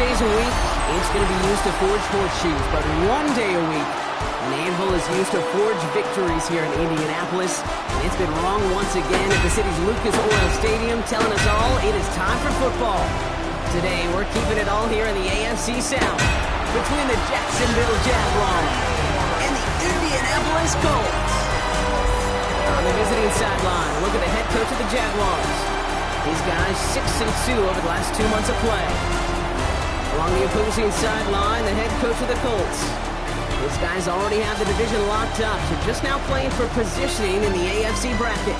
days a week, it's going to be used to forge horseshoes, but 1 day a week, an anvil is used to forge victories here in Indianapolis. And it's been wrong once again at the city's Lucas Oil Stadium, telling us all it is time for football. Today, we're keeping it all here in the AFC South, between the Jacksonville Jaguars and the Indianapolis Colts. On the visiting sideline, look at the head coach of the Jaguars. These guys 6-2 over the last 2 months of play. Along the opposing sideline, the head coach of the Colts. These guys already have the division locked up, so just now playing for positioning in the AFC bracket.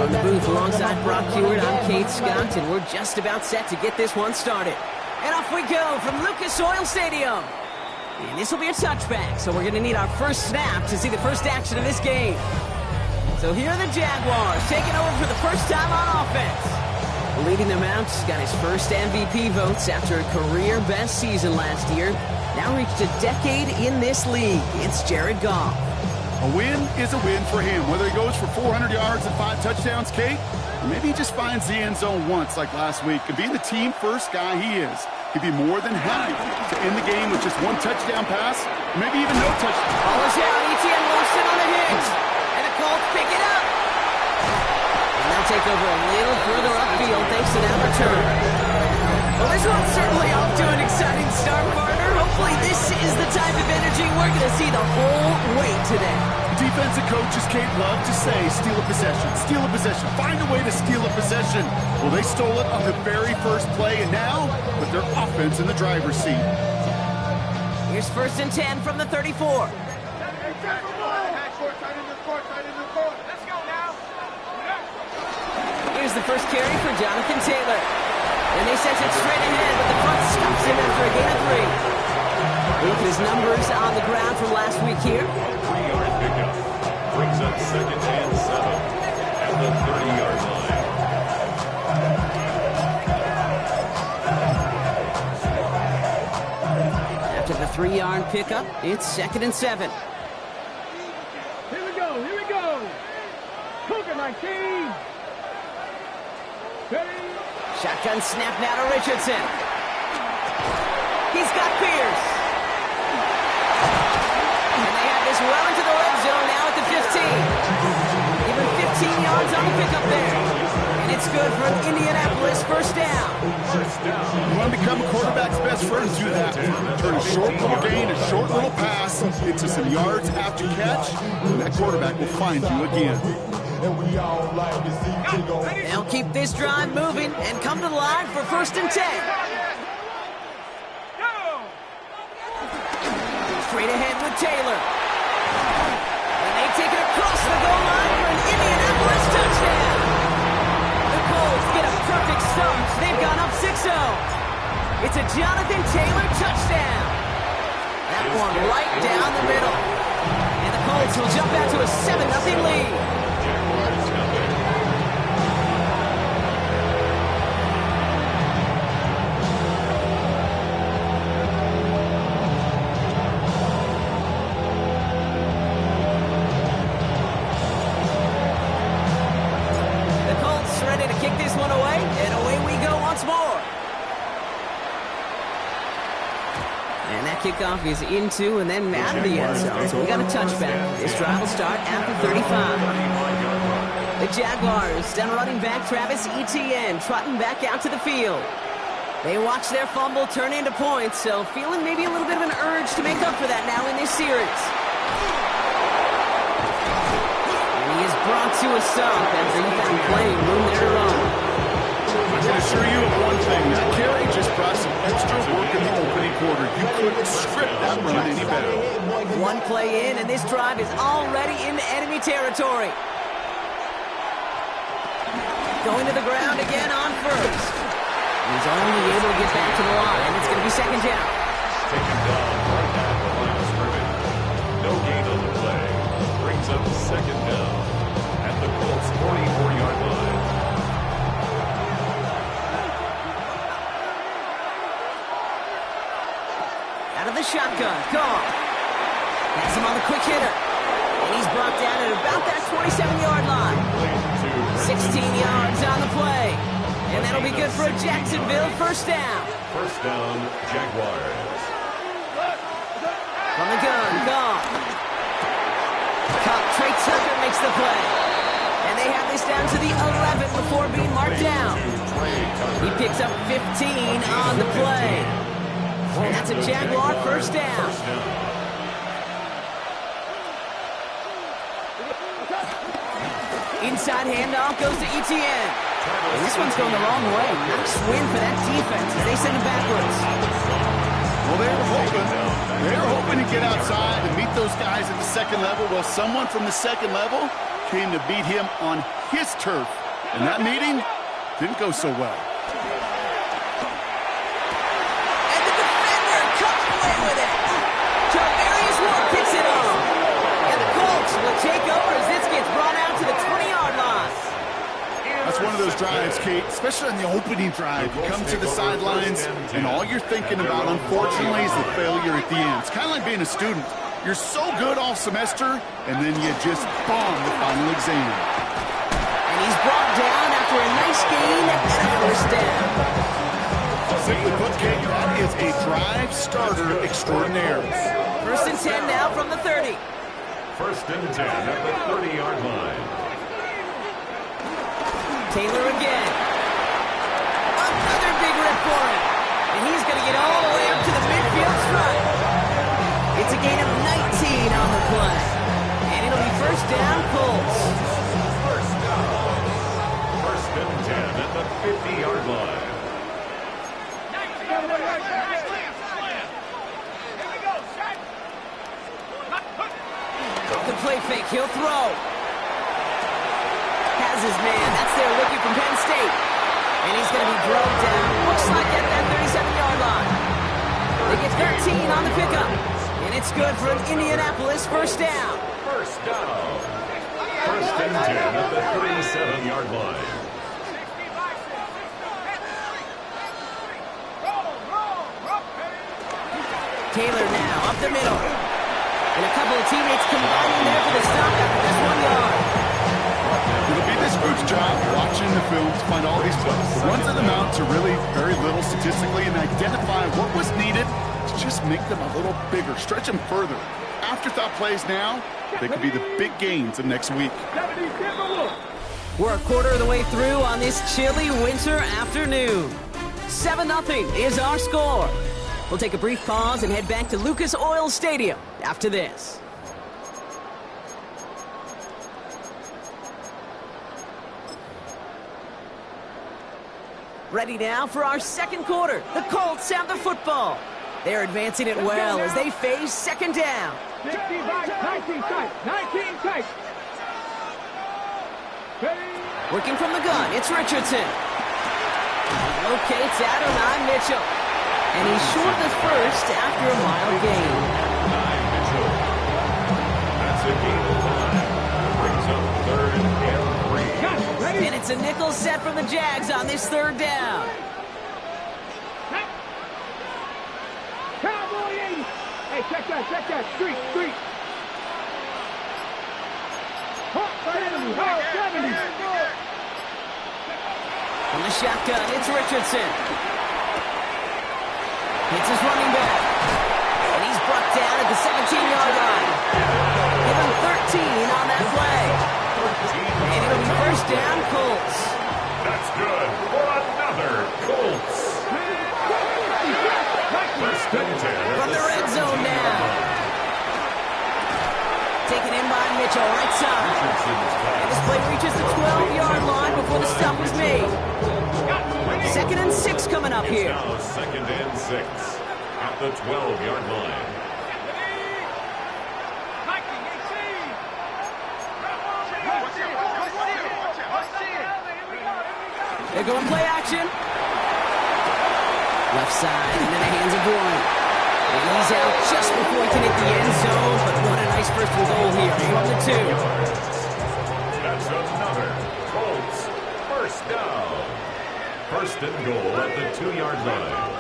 From the booth alongside Brock Hewitt, I'm Kate Scott, and we're just about set to get this one started. And off we go from Lucas Oil Stadium. And this will be a touchback, so we're going to need our first snap to see the first action of this game. So here are the Jaguars, taking over for the first time on offense. Leading them out, got his first MVP votes after a career-best season last year. Now reached a decade in this league. It's Jared Goff. A win is a win for him, whether he goes for 400 yards and 5 touchdowns, Kate, or maybe he just finds the end zone once like last week. And being the team-first guy he is, he'd be more than happy to end the game with just 1 touchdown pass, maybe even no touchdown. Ball is out, Etienne Wilson on the hit, and the Colts pick it up. And they'll take over a little further upfield thanks to that return. Well, this one's certainly off to an exciting start, partner. Hopefully this is the type of energy we're going to see the whole way today. Defensive coaches, Kate, love to say, steal a possession, steal a possession, find a way to steal a possession. Well, they stole it on the very first play, and now put their offense in the driver's seat. Here's 1st and 10 from the 34. Here's the first carry for Jonathan Taylor. And they sent it straight ahead, but the front stops him after a gain of 3. Look at his numbers on the ground from last week here. 3-yard pickup. Brings up 2nd and 7 at the 30-yard line. After the 3-yard pickup, it's 2nd and 7. Here we go. Cougar 19. Shotgun snap now to Richardson. He's got Pierce. And they have this well into the red zone now at the 15. Even 15 yards on the pickup there. And it's good for an Indianapolis first down. You want to become a quarterback's best friend, do that. Turn a short little gain, a short little pass into some yards after catch, and that quarterback will find you again. They'll keep this drive moving and come to the line for 1st and 10. Straight ahead with Taylor. And they take it across the goal line for an Indianapolis touchdown. The Colts get a perfect start. They've gone up 6-0. It's a Jonathan Taylor touchdown. That one right down the middle. And the Colts will jump out to a 7-0 lead. Kick this one away, and away we go once more. And that kickoff is into and then out of the end zone, so we got a touchback. This drive will start at the 35. The Jaguars, down running back Travis Etienne, trotting back out to the field. They watch their fumble turn into points, so feeling maybe a little bit of an urge to make up for that now in this series. Brought to a stop after he found playing room there to run. I can assure you of one thing, that carry just brought some extra work in the opening quarter. You couldn't script that run any better. One play in, and this drive is already into enemy territory. Going to the ground again on 1st. He's only able to get back to the line. It's going to be 2nd down. Taken down right at the line of scrimmage. No gain on the play. Brings up 2nd down. The Colts 44-yard line. Out of the shotgun. Gone. Has him on the quick hitter. And he's brought down at about that 27-yard line. 16 yards on the play. And that'll be good for a Jacksonville first down. First down, Jaguars. From the gun, gone. Caught. Trey Tucker makes the play. And they have this down to the 11 before being marked down. He picks up 15 on the play. And that's a Jaguar first down. Inside handoff goes to Etienne. And this one's going the wrong way. Nice win for that defense as they send it backwards. Well, they're hoping to get outside and meet those guys at the second level. Well, someone from the second level came to beat him on his turf. And that meeting didn't go so well. And the defender comes away with it. Javarius Ward picks it off. And the Colts will take over as this gets brought out to the 20-yard line. That's one of those drives, Kate, especially on the opening drive. You come to the sidelines, and all you're thinking about, unfortunately, is the failure at the end. It's kind of like being a student. You're so good all semester, and then you just bomb the final exam. And he's brought down after a nice gain and a first down. Simply put, Kate, that is a drive starter extraordinaire. First and 10 now from the 30. First and 10 at the 30-yard line. Taylor again. Another big rip for him. And he's going to get all the way up to the midfield stripe. It's a gain of 19 on the play. And it'll be first down, Colts. First and 10 at the 50-yard line. The play fake, he'll throw. Has his man, that's their rookie from Penn State. And he's going to be drove down, looks like at that 37-yard line. They get 13 on the pickup. And it's good for an Indianapolis first down. First down. First and 10 at the 37-yard line. Taylor now up the middle. And a couple of teammates combining there for the stop after just 1 yard. It'll be this group's job watching the film to find all these plays. The ones that amount to really very little statistically and identify what was needed to just make them a little bigger, stretch them further. Afterthought plays now, they could be the big gains of next week. We're a quarter of the way through on this chilly winter afternoon. 7-0 is our score. We'll take a brief pause and head back to Lucas Oil Stadium after this. Ready now for our second quarter. The Colts have the football. They're advancing it well as they face second down. 19 tight. 19 tight. Working from the gun, it's Richardson. Locates Adonai Mitchell. And he's short the first after a mile gain. That's a gain of 5. Brings up third and 3. And it's a nickel set from the Jags on this third down. Cowboy 80. Hey, check that. Street. Hawk 70. From the shotgun, it's Richardson. It's his running back. And he's brought down at the 17-yard line. Give him 13 on that play. And it'll be first down, Colts. That's good for another Colts. First and 10 From the red zone now. Taken in by Mitchell, right side. And this play reaches the 12-yard line before the stop was made. 2nd and 6 coming up here. Now 2nd and 6 at the 12-yard line. They're going play action. Left side into the hands of Bourne. And he's out just before he can hit the end zone. But what a nice first and goal here from the 2. That's another Colts first down. First and goal at the 2-yard line.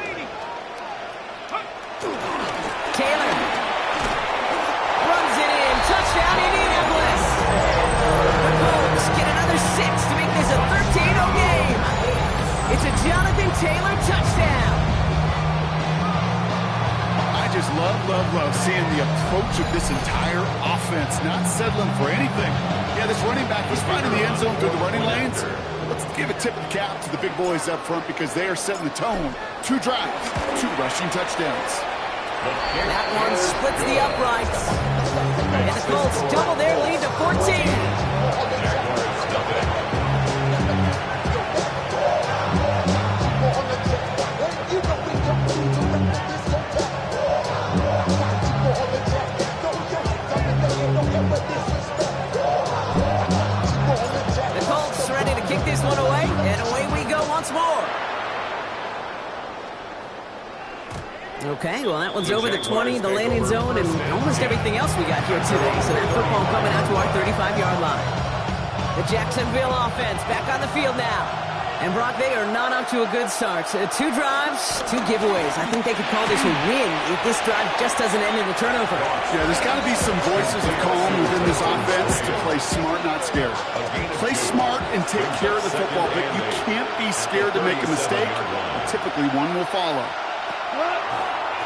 Taylor, touchdown. I just love seeing the approach of this entire offense, not settling for anything. Yeah, this running back was finding the end zone through the running lanes. Let's give a tip of the cap to the big boys up front because they are setting the tone. 2 drives, 2 rushing touchdowns. That one splits the uprights. And the Colts double their lead to 14. The Colts ready to kick this one away, and away we go once more. Okay, well, that one's over the 20, the landing zone, and almost everything else we got here today. So that football coming out to our 35-yard line. The Jacksonville offense back on the field now. And, Brock, they are not up to a good start. 2 drives, 2 giveaways. I think they could call this a win if this drive just doesn't end in a turnover. Yeah, there's got to be some voices of calm within this offense to play smart, not scared. Play smart and take care of the football, but you can't be scared to make a mistake. Typically, one will follow.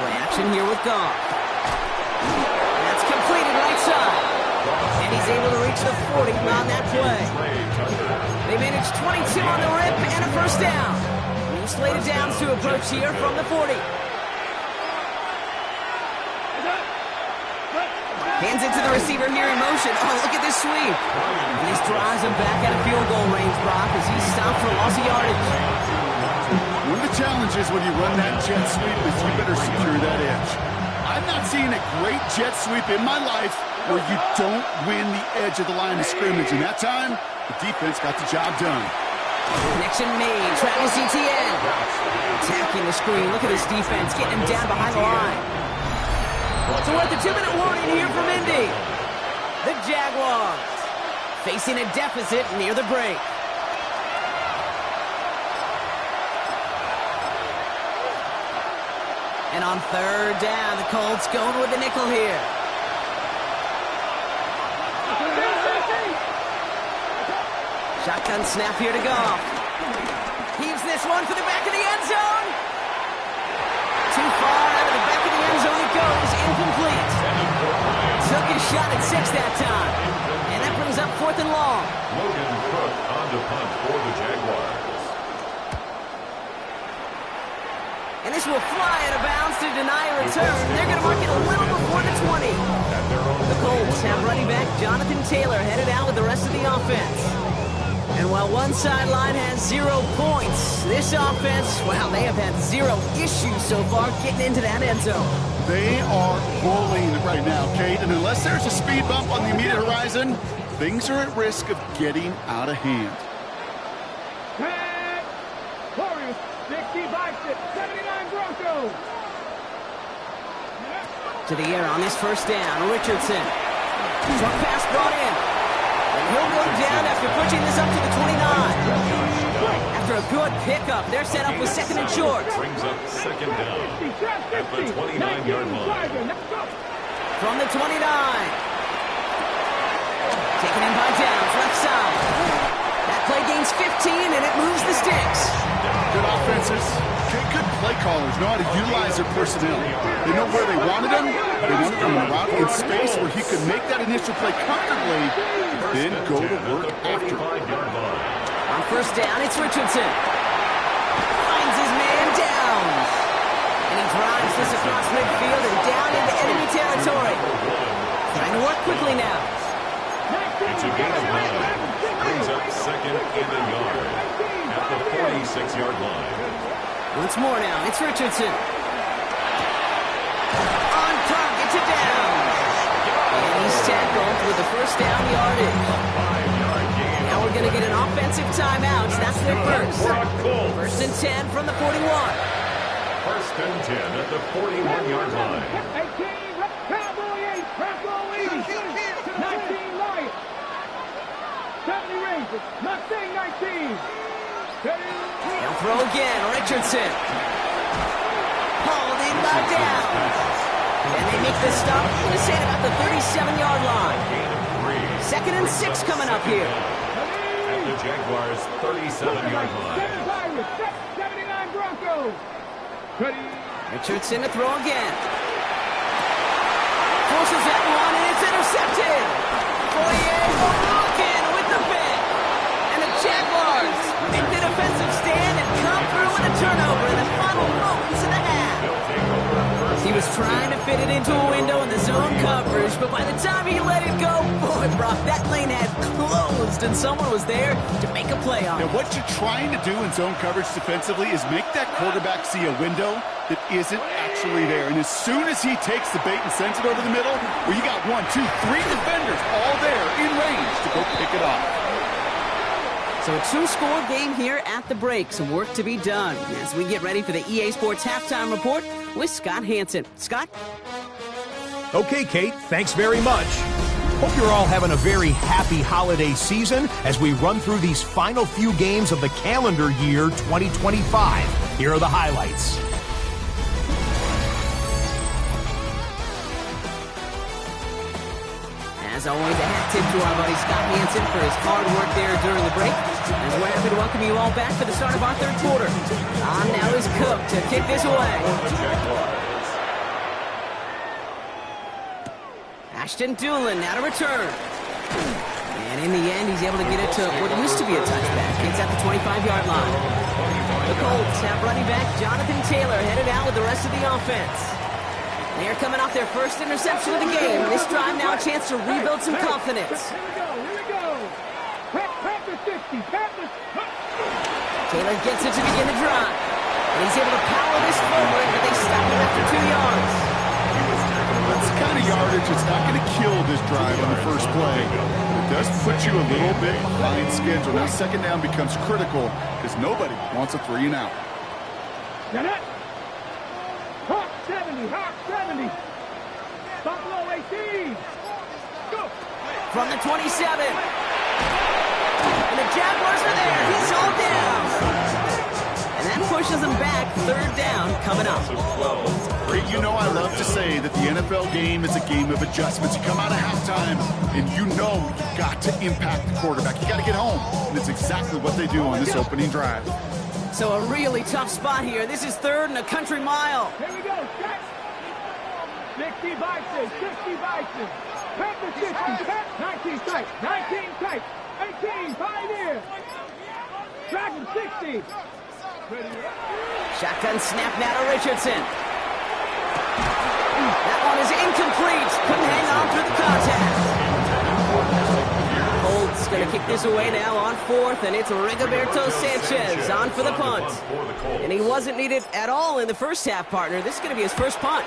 Play action here with Goff. That's completed right side. And he's able to reach the 40 on that play. They managed 22 on the rip and a first down. New slated downs to approach here from the 40. Hands it to the receiver here in motion. Oh, look at this sweep. This drives him back out of field goal range, Brock, as he stopped for loss of yardage. One of the challenges when you run that jet sweep is you better secure that edge. I've not seen a great jet sweep in my life where you don't win the edge of the line of scrimmage. And that time, the defense got the job done. Connection made. Travis Etienne attacking the screen. Look at this defense getting him down behind the line. So we're at the 2-minute warning here from Indy. The Jaguars facing a deficit near the break. And on 3rd down, the Colts going with the nickel here. Shotgun snap here to Goff. Heaves this one for the back of the end zone. Too far out of the back of the end zone it goes. Incomplete. Took his shot at 6 that time. And that brings up 4th and long. Logan Cook on the punt for the Jaguars. And this will fly out of bounds to deny a return. They're going to mark it a little before the 20. The Colts have running back Jonathan Taylor headed out with the rest of the offense. And while one sideline has 0 points, this offense, well, they have had 0 issues so far getting into that end zone. They are rolling right now, Kate, and unless there's a speed bump on the immediate horizon, things are at risk of getting out of hand. Warriors, 65-79 Broncos. To the air on this first down, Richardson. Short pass brought in. And he'll go down after pushing this up to the 29. After a good pickup, they're set up with 2nd and short. Brings up 2nd down at the 29-yard line. From the 29. Taken in by Downs, left side. That play gains 15, and it moves the sticks. Good offenses. Good play callers know how to utilize their personnel. They know where they wanted them. They wanted them in a route in space where he could make that initial play comfortably, then go to work after. On first down, it's Richardson. Finds his man down. And he drives this across midfield and down into enemy territory. Trying to work quickly now. It's a gain of 9. Brings up 2nd and a yard at the 46-yard line. Once more now, it's Richardson. On target to Downs. And he's tackled with the first down yardage. Now we're going to get an offensive timeout. That's their first. First and 10 from the 41. First and 10 at the 41-yard line. 18, Cowboy 8, Cowboy 19 Lions. 70 Rangers, Mustang 19. They'll throw again, Richardson. Hauled in by Downs. And they make the stop, let's say about the 37-yard line. 2nd and 6 coming up here. At the Jaguars' 37-yard line. 79 Broncos. go. Ready. Richardson to throw again. Forces that one, and it's intercepted. Fourier looking with the pick. And the Jaguars make the defensive stand and come through with a turnover in the final moments of the half. He was trying to fit it into a window in the zone coverage, but by the time he let it go, boy, Brock, that lane had closed, and someone was there to make a play on it. Now, what you're trying to do in zone coverage defensively is make that quarterback see a window that isn't actually there. And as soon as he takes the bait and sends it over the middle, well, you got 1, 2, 3 defenders all there in range to go pick it off. So a two-score game here at the break. Some work to be done as we get ready for the EA Sports Halftime Report with Scott Hanson. Scott? Okay, Kate, thanks very much. Hope you're all having a very happy holiday season as we run through these final few games of the calendar year 2025. Here are the highlights. As always, a hat tip to our buddy Scott Hanson for his hard work there during the break. And we're happy to welcome you all back for the start of our third quarter. On now is Cook to kick this away. Ashton Doolin now to return. And in the end, he's able to get it to what used to be a touchback. It's at the 25-yard line. The Colts have running back Jonathan Taylor headed out with the rest of the offense. They're coming off their first interception of the game. This drive now a chance to rebuild some confidence. Here we go. Panthers 50. Panthers. Taylor gets it to begin the drive. And he's able to power this forward, but they stop him after 2 yards. That's the kind of yardage that's not going to kill this drive on the first play. It does put you a little bit behind schedule. Now second down becomes critical because nobody wants a 3 and out. Now that. Hawk 70. Hawk 70. Buffalo 18. Go. From the 27. And the Jaguars are there. He's all down. And that pushes them back. Third down coming up. You know I love to say that the NFL game is a game of adjustments. You come out of halftime and you know you've got to impact the quarterback. You got to get home. And it's exactly what they do on this opening drive. So a really tough spot here. This is third and a country mile. Here we go. Set. 60 Bison. 60 Bison. Panthers 50. 19 tight. 19 tight. 18. Pioneer. Dragon 60. Shotgun snap now to Richardson. That one is incomplete. Couldn't hang on through the contact. Colts going to kick this away now on fourth, and it's Rigoberto Sanchez on for the punt. And he wasn't needed at all in the first half, partner. This is going to be his first punt.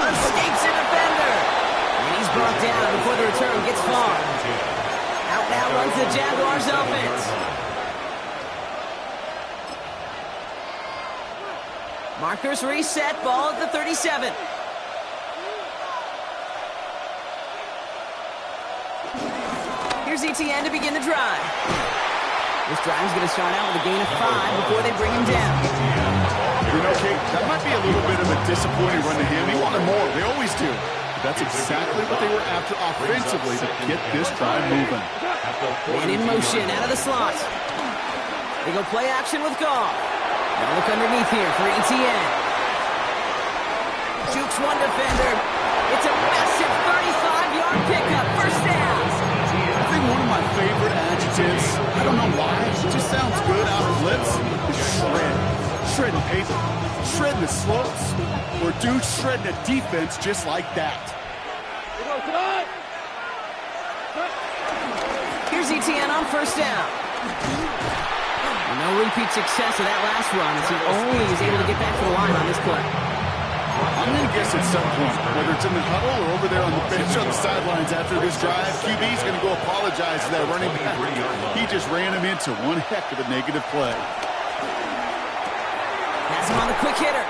Escapes a defender. And he's brought down before the return gets far. Out now runs the Jaguars offense. Markers reset, ball at the 37. Here's ETN to begin the drive. This drive's going to start out with a gain of 5 before they bring him down. You know, Kate, that might be a little bit of a disappointing run to him. He wanted more. They always do. But that's exactly what they were after offensively to get this drive moving. And in motion out of the slot. They go play action with Goff. Now look underneath here for ETN. Jukes one defender. It's a massive 35-yard pickup. First down. I think one of my favorite adjectives, I don't know why, it just sounds good out of lips, is shred. Shredding paper. Shredding the slopes. Or dude shredding a defense just like that. Here's ETN on first down. No repeat success of that last run as he only is able to get back to the line on this play. I'm going to guess at some point, whether it's in the huddle or over there on the bench on the sidelines after this drive, QB's going to go apologize to that running back. He just ran him into one heck of a negative play. Has him on the quick hitter.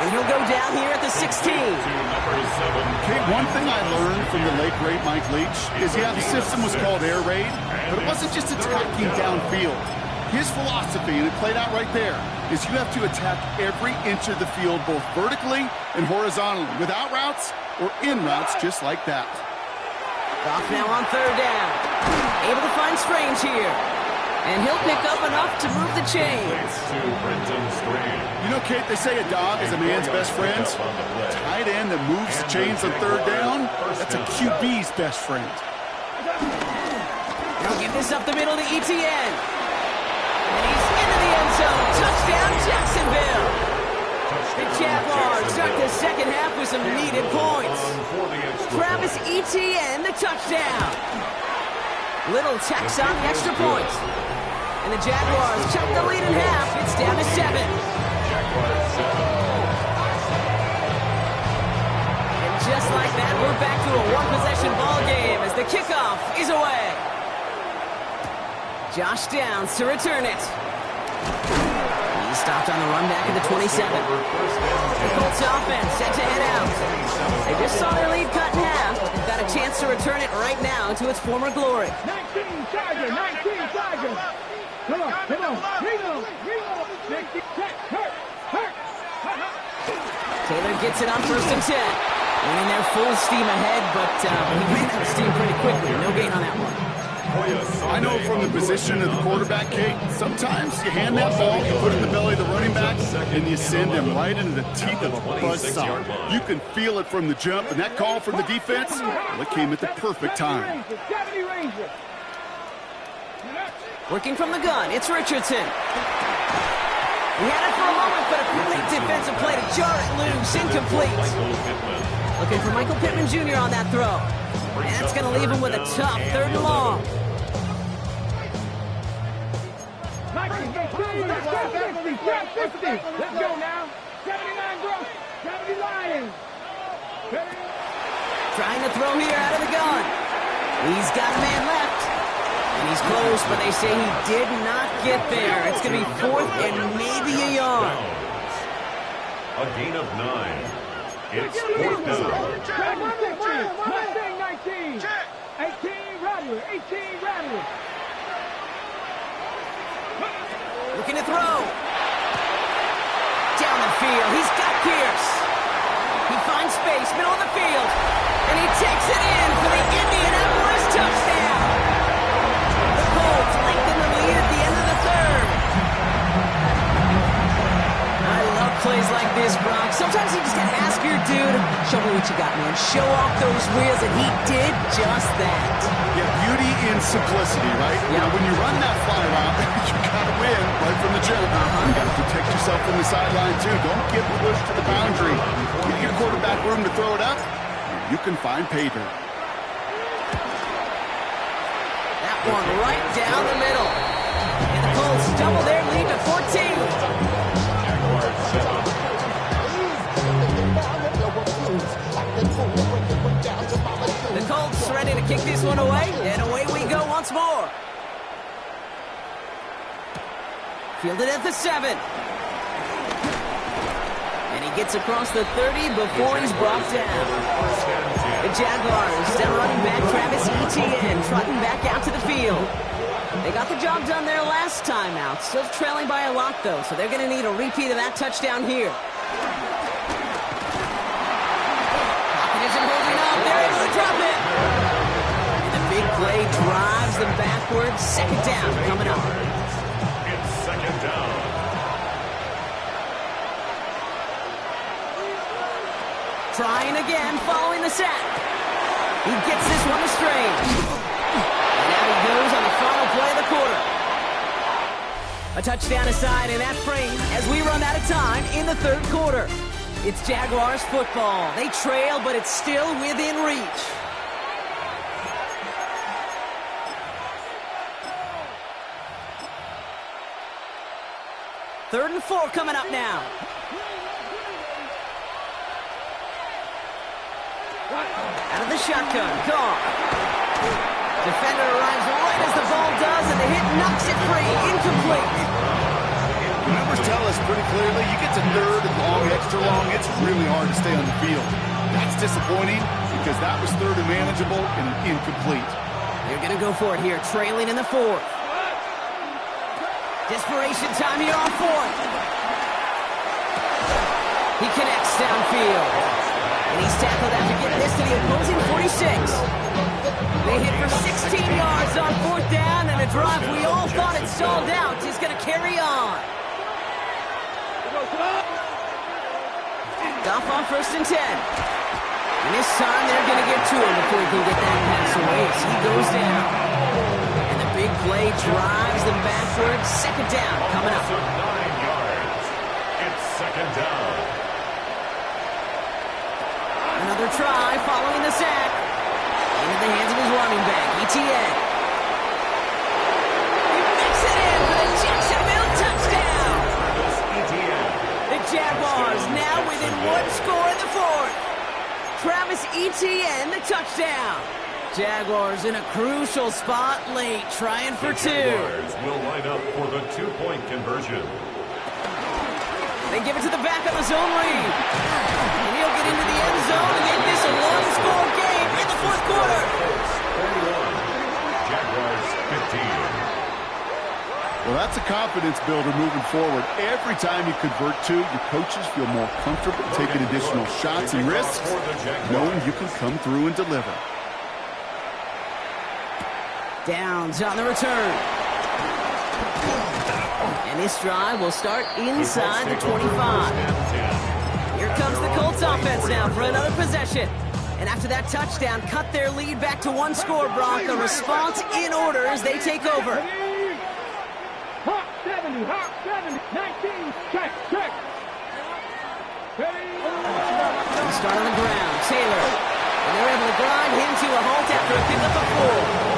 And he'll go down here at the 16. Okay, one thing I learned from the late great Mike Leach is, yeah, the system was called air raid, but it wasn't just attacking downfield. His philosophy, and it played out right there, is you have to attack every inch of the field, both vertically and horizontally, without routes or in routes, just like that. Goff now on third down. Able to find Strange here. And he'll pick up enough to move the chains. To Brenton Strange. You know, Kate, they say a dog is a man's best friend. Tight end that moves the chains on third down, that's a QB's best friend. They'll give this up the middle to Etienne. And he's into the end zone. Touchdown, Jacksonville. The Jaguars start the second half with some needed points. Travis Etienne, the touchdown. Little tacks on the extra point. And the Jaguars cut the lead in half. It's down to 7. And just like that, we're back to a one-possession ball game as the kickoff is away. Josh Downs to return it. He stopped on the run back at the 27. The Colts offense set to head out. They just saw their lead cut in half, but they've got a chance to return it right now to its former glory. 19 Tiger, 19 Tiger. Come on, reload. 60, hurt. Taylor gets it on 1st and 10. Running their full steam ahead, but he ran out of steam pretty quickly. No gain on that one. I know from the position of the quarterback, Kate, sometimes you hand that ball, you put it in the belly of the running back, and you send him right into the teeth of a buzzsaw. You can feel it from the jump, and that call from the defense, well, it came at the perfect time. Working from the gun, it's Richardson. He had it for a moment, but a great defensive play to jar it loose, incomplete. Looking for Michael Pittman Jr. on that throw. And that's going to leave him with a tough 3rd and long. Let's go now. 79 Gross. 70 Lions. Trying to throw here out of the gun. He's got a man left. And he's close, but they say he did not get there. It's going to be 4th and maybe a yard. A gain of 9. It's 4th down. Mustang 19. 18 Rattler. 18 Rattler. Looking to throw. Down the field. He's got Pierce. He finds space, middle of the field. And he takes it in for the Indianapolis touchdown. The Colts lengthen the lead at the end of the 3rd. I love plays like this, Brock. Sometimes you just gotta ask your dude, show me what you got, man. Show off those wheels, and he did just that. Yeah, beauty in simplicity, right? Yeah. You know, when you run that fly route, you gotta win right from the jump. You gotta protect yourself from the sideline, too. Don't get pushed to the boundary. Give your quarterback room to throw it up. You can find pay dirt. That one right down the middle. And the Colts double their lead to 14. The Colts ready to kick this one away, and away we go once more. Fielded at the 7. And he gets across the 30 before he's brought down. The Jaguars down running back Travis Etienne trotting back out to the field. They got the job done there last time out. Still trailing by a lot, though, so they're going to need a repeat of that touchdown here. Pocket isn't holding up. They're able to drop it. And the big play drives them backwards. 2nd down coming up. It's 2nd down. Trying again, following the sack. He gets this one to Strange. And now he goes on the final play of the quarter. A touchdown aside in that frame as we run out of time in the 3rd quarter. It's Jaguars football. They trail, but it's still within reach. Third and 4 coming up now. Out of the shotgun, Carr. Defender arrives right as the ball does, and the hit knocks it free. Incomplete. The numbers tell us pretty clearly, you get to 3rd and long, extra long, it's really hard to stay on the field. That's disappointing because that was 3rd and manageable and an incomplete. They're going to go for it here, trailing in the 4th. Desperation time here on 4th. He connects downfield. And he's tackled after getting this to the opposing 46. They hit for 16 yards on 4th down, and a drive we all thought had stalled out is going to carry on. Goff on 1st and 10. And this time they're going to get to him before he can get that pass away as he goes down. And the big play drives them backwards. 2nd down coming up. 9 yards. It's 2nd down. Another try following the sack. Into the hands of his running back, ETN. He makes it in for the Jacksonville touchdown. The Jaguars now within 1 score in the 4th. Travis Etienne, the touchdown. Jaguars in a crucial spot late, trying for 2. Jaguars will line up for the 2-point conversion. They give it to the back of the zone read. And he'll get into the end zone and make this a one-score game in the 4th quarter. 41. Jaguars 15. Well, that's a confidence builder moving forward. Every time you convert 2, your coaches feel more comfortable taking additional shots and risks, knowing you can come through and deliver. Downs on the return. And this drive will start inside the 25. Here comes the Colts offense now for another possession. And after that touchdown, cut their lead back to 1 score, Brock. A response in order as they take over. Hot 70, hot 70, 19, check. Ready? They start on the ground. Taylor. And they're able to grind him to a halt after a pickup of 4.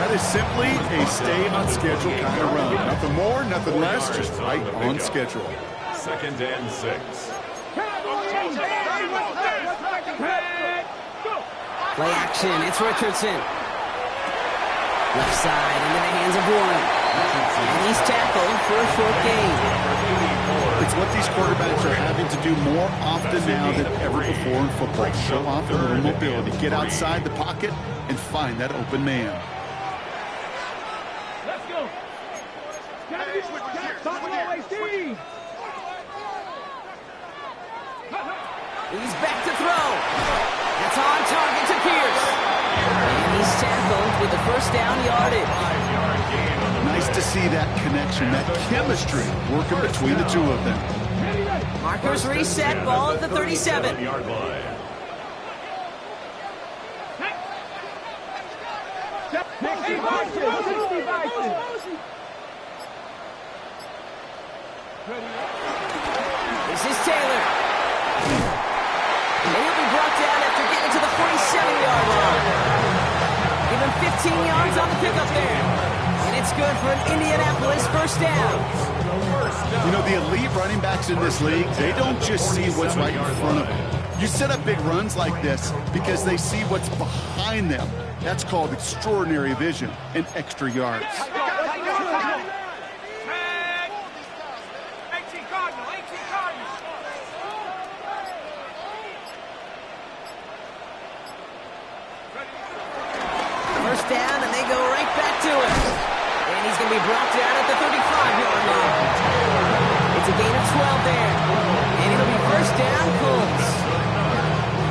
That is simply a stay-on-schedule kind of run. Nothing more, nothing less, just right on schedule. 2nd and 6. Play action. It's Richardson. Left side into the hands of Warren. And he's tackled for a short gain. It's what these quarterbacks are having to do more often now than ever before in football. Show off a little mobility. Get outside the pocket and find that open man. Let's go. He's back to throw. That's on target to Pierce. And he's tackled with the 1st down yardage. Nice to see that connection, that chemistry working between the 2 of them. Markers reset, ball at the 37. 37-yard line. This is Taylor. And he'll be brought down after getting to the 47-yard line. Give him 15 yards on the pickup there. And it's good for an Indianapolis 1st down. You know, the elite running backs in this league, they don't just see what's right in front of them. You set up big runs like this because they see what's behind them. That's called extraordinary vision and extra yards. First down, and they go right back to it. And he's going to be brought down at the 35-yard line. It's a gain of 12 there. And it'll be 1st down, Colts.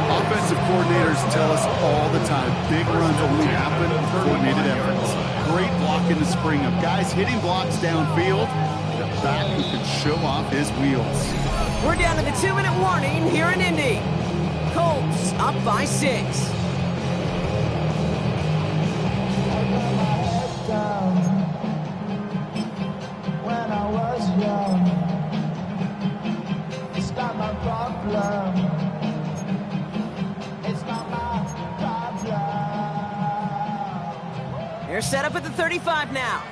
Offensive coordinators tell us all the time, big runs only happen with coordinated efforts. Great block in the spring of guys hitting blocks downfield, and a back who can show off his wheels. We're down to the 2-minute warning here in Indy. Colts up by 6. When I was young, it's not my problem. It's not my problem. They're set up at the 35 now.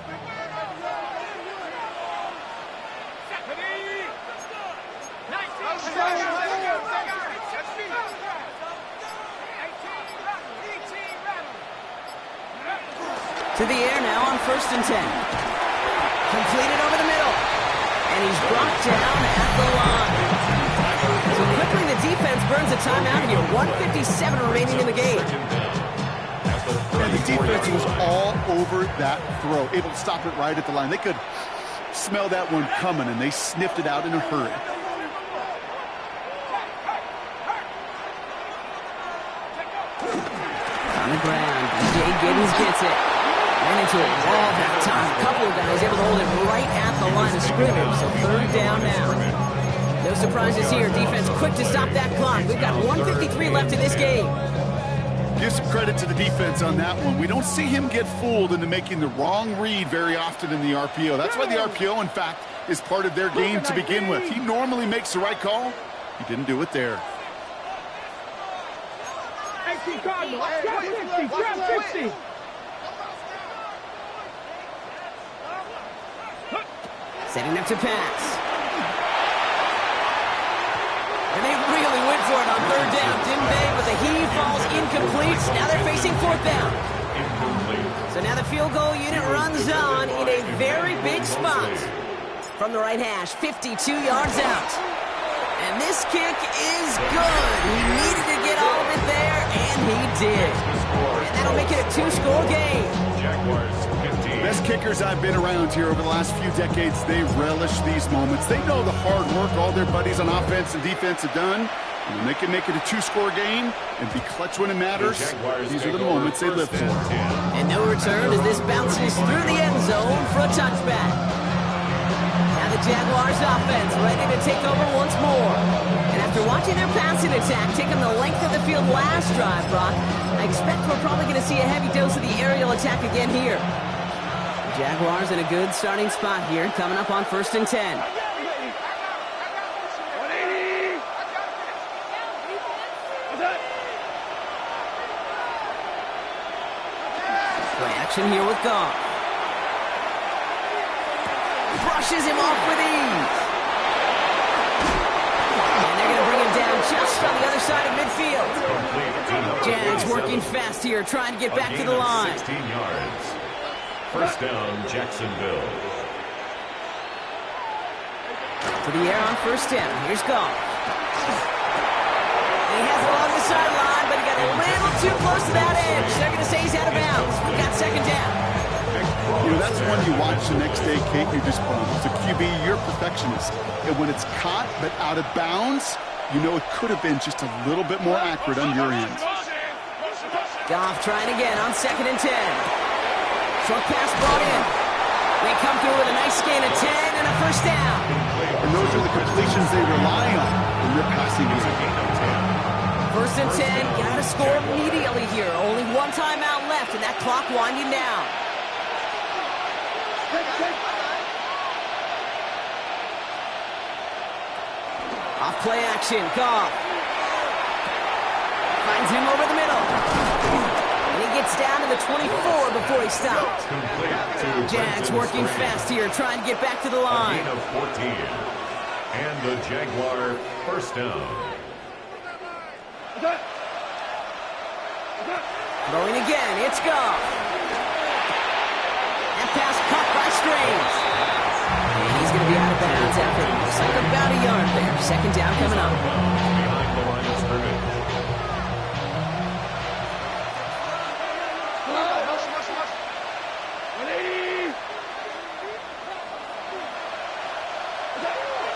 To the air now on 1st and 10. Completed over the middle. And he's brought down at the line. So quickly the defense burns a timeout here. 1:57 remaining in the game. And the defense was all over that throw, able to stop it right at the line. They could smell that one coming, and they sniffed it out in a hurry. Giddens gets it. Ran into a wall that time. A couple of guys able to hold it right at the line of scrimmage. So third down now. No surprises here. Defense quick to stop that clock. We've got 1:53 left in this game. Give some credit to the defense on that one. We don't see him get fooled into making the wrong read very often in the RPO. That's why the RPO, in fact, is part of their game to begin with. He normally makes the right call. He didn't do it there. 18 Cardinals, grab 60, grab 60. Setting up to pass. And they really went for it on third down, didn't they? But the heave falls incomplete. Now they're facing fourth down. So now the field goal unit runs on in a very big spot. From the right hash, 52 yards out. And this kick is good. He needed to get all of it there, and he did. And that'll make it a two-score game. Jaguars 15. Best kickers I've been around here over the last few decades, they relish these moments. They know the hard work all their buddies on offense and defense have done. And when they can make it a two-score game and be clutch when it matters, these are the moments they live for. And no return as this bounces through the end zone for a touchback. Now the Jaguars offense ready to take over once more. And after watching their passing attack taking the length of the field last drive, Brock, I expect we're probably going to see a heavy dose of the aerial attack again here. The Jaguars in a good starting spot here, coming up on 1st and 10. Play action here with Goff. Brushes him off with ease. And they're going to bring him down just on the other side of midfield. Jags working fast here, trying to get back to the line. 16 yards. First down, Jacksonville. To the air on 1st down. Here's Goff. He has it along the sideline, but he got a little too close to that edge. They're going to say he's out of bounds. We've got 2nd down. You know, that's one you watch the next day, Kate, you're just bummed. As a QB, you're a perfectionist. And when it's caught but out of bounds, you know it could have been just a little bit more accurate on your end. Goff trying again on 2nd and 10. Short pass brought in. They come through with a nice gain of 10 and a 1st down. And those are the completions they rely on when you're passing game. 1st and 10, got to score immediately here. Only one timeout left, and that clock winding down. Off play action, Goff. Finds him over the middle. And he gets down to the 24 before he stops. Jags working fast here, trying to get back to the line. Gain of 14. And the Jaguar 1st down. Throwing again, it's Goff. That pass caught by Strange. And he's going to be out of bounds after it looks like about a yard there. 2nd down coming up. Behind the line of scrimmage.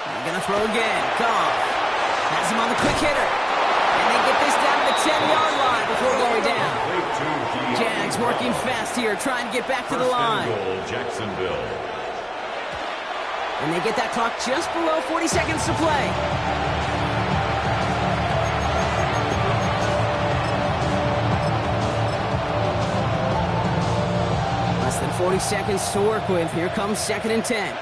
They're going to throw again. Goff has him on the quick hitter. And they get this down to the 10-yard line before going down. Jags working fast here, trying to get back to the line. First and goal, Jacksonville. And they get that clock just below 40 seconds to play. Less than 40 seconds to work with. Here comes 2nd and 10.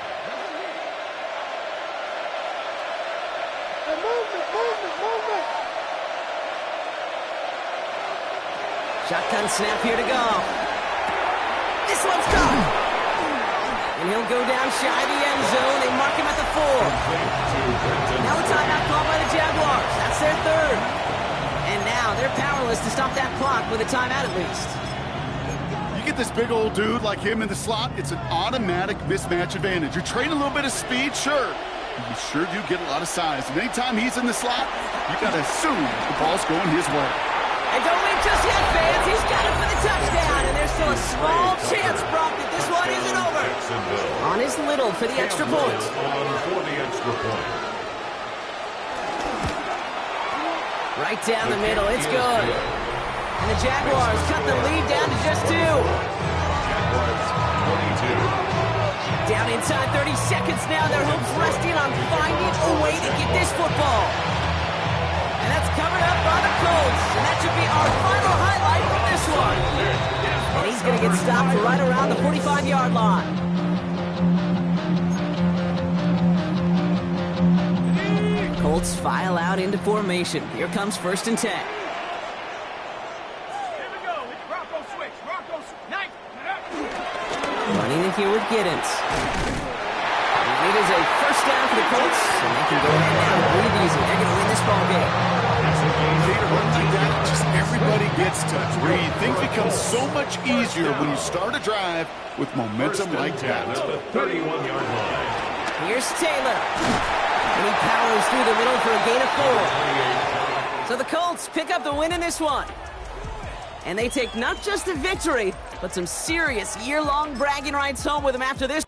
Shotgun snap here to go. This one's gone. And he'll go down shy of the end zone. They mark him at the 4. Now a timeout called by the Jaguars. That's their 3rd. And now they're powerless to stop that clock with a timeout at least. You get this big old dude like him in the slot, it's an automatic mismatch advantage. You're trading a little bit of speed, sure. You sure do get a lot of size. And anytime he's in the slot, you got to assume the ball's going his way. And don't leave just yet, fans. He's got it for the touchdown. And there's still a small chance, Brock, that this one isn't over. On his little for the extra point. On for the extra point. Right down the middle. It's good. And the Jaguars cut the lead down to just 2. Jaguars 22. Down inside 30 seconds now. Their hopes resting on finding a way to get this football. And that's covered up by the Colts. And that should be our final highlight from this one. And he's going to get stopped right around the 45-yard line. Colts file out into formation. Here comes 1st and 10. Here we go. It's Bronco switch. Bronco nice. Running it here with Giddens. And it is a first down for the Colts, and they can go ahead now and breathe easy. They're going to win this ball game. Just everybody gets to breathe. Things become so much easier when you start a drive with momentum like that. At the 31-yard line. Here's Taylor. And he powers through the middle for a gain of 4. So the Colts pick up the win in this one. And they take not just a victory, but some serious year-long bragging rights home with them after this.